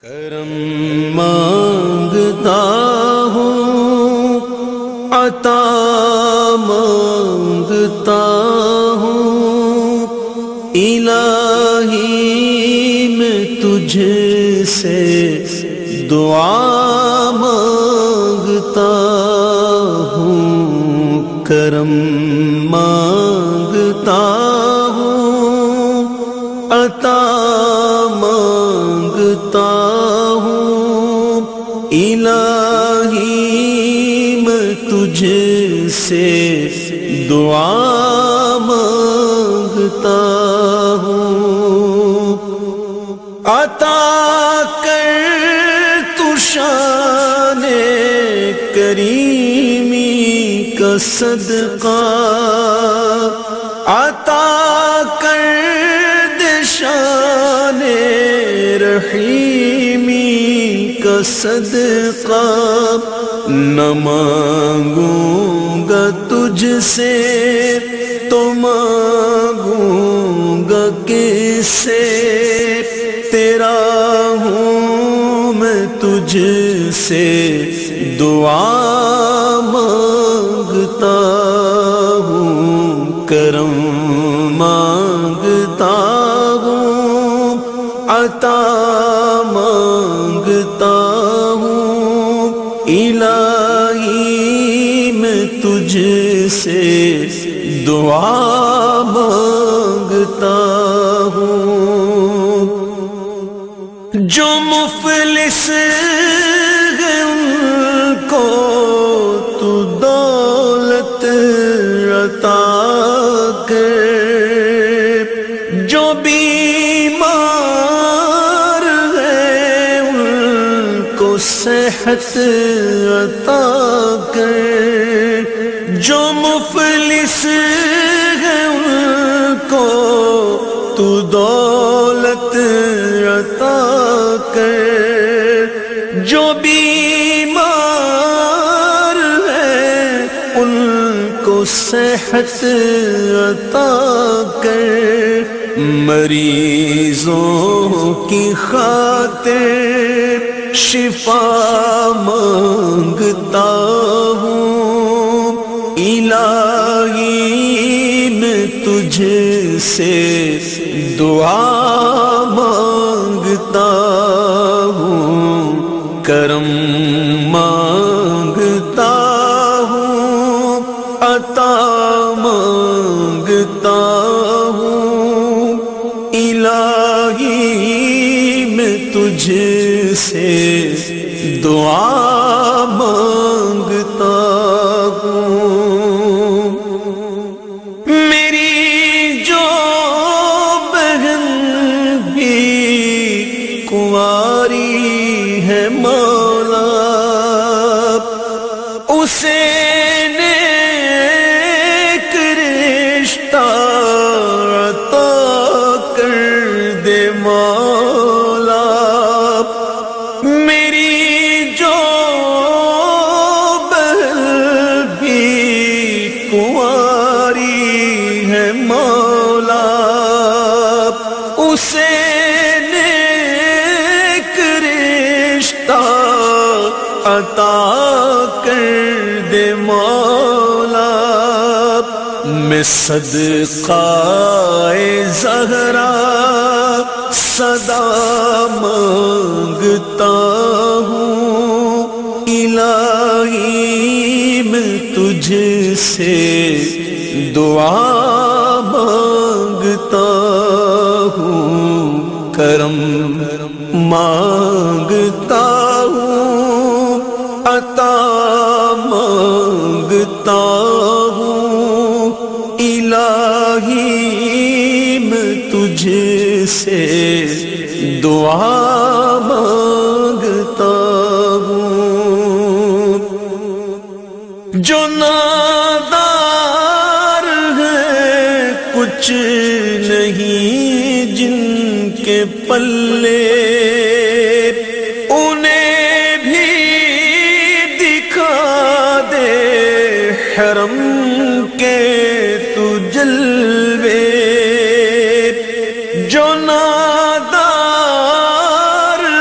کرم مانگتا ہوں، عطا مانگتا ہوں، الہی میں تجھ سے دعا مانگتا ہوں، کرم مانگتا ہوں، عطا مانگتا ہوں، الہی میں تجھ سے دعا مانگتا ہوں، عطا کر تو شان کریمی کا صدقہ، عطا کر دے شان رحیمی کا صدقہ، نہ مانگوں گا تجھ سے تو مانگوں گا کس سے، تیرا ہوں میں تجھ سے دعا مانگتا ہوں، کرم مانگتا ہوں، عطا مانگتا ہوں، الہی میں تجھ سے دعا مانگتا ہوں، جو مفلس ہیں ان کو تو دولت عطا کر، جو بیمار ہیں ان کو صحت عطا کر، جو مفلس ہیں ان کو تو دولت عطا کر، جو بیمار ہیں ان کو صحت عطا کر، مریضوں کی خاطر شفا مانگتا ہوں، الہی میں تجھ سے دعا مانگتا ہوں، کرم مانگتا ہوں، عطا مانگتا ہوں، الہی میں تجھ سے دعا مانگتا ہوں، میری جو بہن بھی کنواری ہے مولا، اسے نیک رشتہ عطا کر دے مولا، میری جو بہن بھی کنواری ہے مولا، اسے نیک رشتہ عطا کر دے مولا، میں صدقہ زہرا صدا مانگتا ہوں، الہی میں تجھ سے دعا مانگتا ہوں، کرم مانگتا ہوں، عطا مانگتا ہوں، الہی میں تجھ سے دعا مانگتا ہوں، جو نادار ہیں کچھ نہیں جن کے پلے، انہیں بھی دکھا دے حرم کے تو جلوے، جو نادار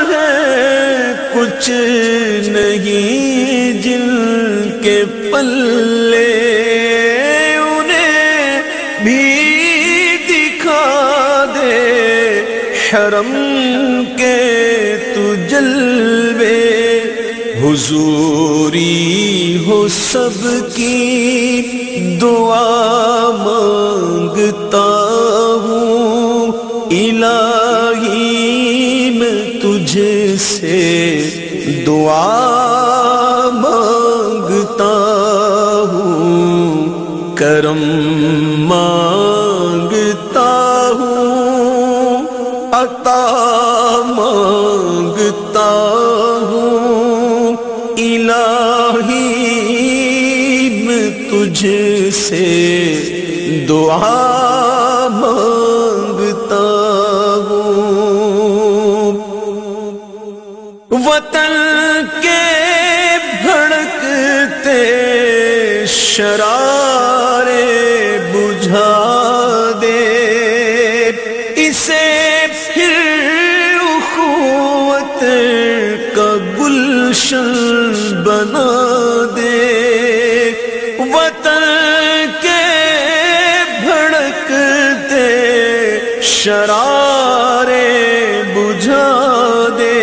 ہیں کچھ نہیں جن کے پلے، انہیں بھی دکھا دے حرم کے تو جلوے، حضوری ہو سب کی دعا مانگتا ہوں، الہی میں تجھ سے دعا مانگتا ہوں، کرم مانگتا ہوں، عطا مانگتا ہوں، الہی میں تجھ سے دعا مانگتا ہوں۔ وطن کے بھڑکتے شرارے بجھا دے، اسے پھر اخوت کا گلشن بنا دے، وطن کے بھڑکتے شرارے بجھا دے،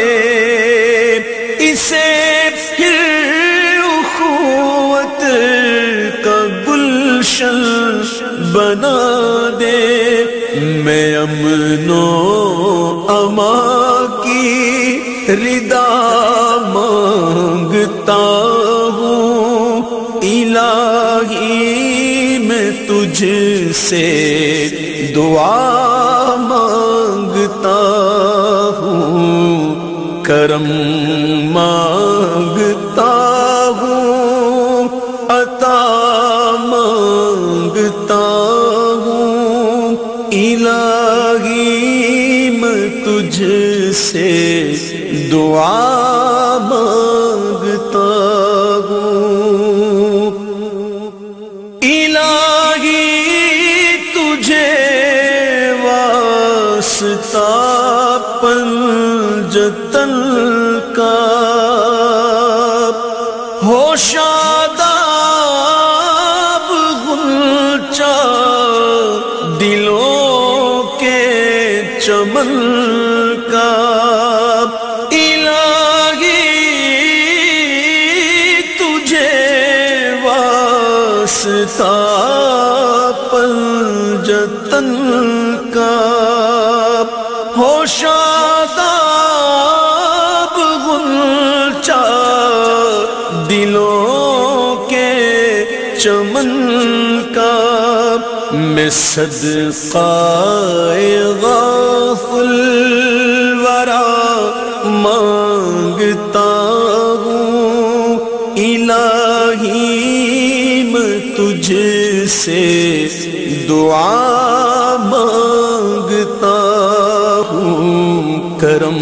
اسے پھر اخوت کا گلشن بنا دے، میں امن و امان کی رضا مانگتا ہوں، الہی میں تجھ سے دعا مانگتا ہوں، کرم مانگتا ہوں، عطا مانگتا ہوں، الہی میں تجھ سے دعا مانگتا ہوں، الہی تجھے واسطہ پنجتن کا، ہو شاداب غنچہ دلوں کے چمن کا، الہی تجھے واسطہ پنجتن کا، ہو شاداب غنچہ دلوں کے چمن کا، میں صدقہ غافل الورا مانگتا ہوں، الہی میں تجھ سے دعا مانگتا ہوں، کرم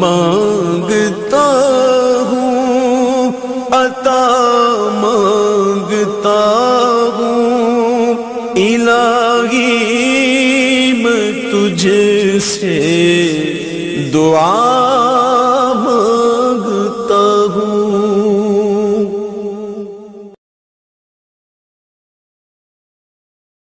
مانگتا ہوں، عطا مانگتا ہوں، الہی میں تجھ سے دعا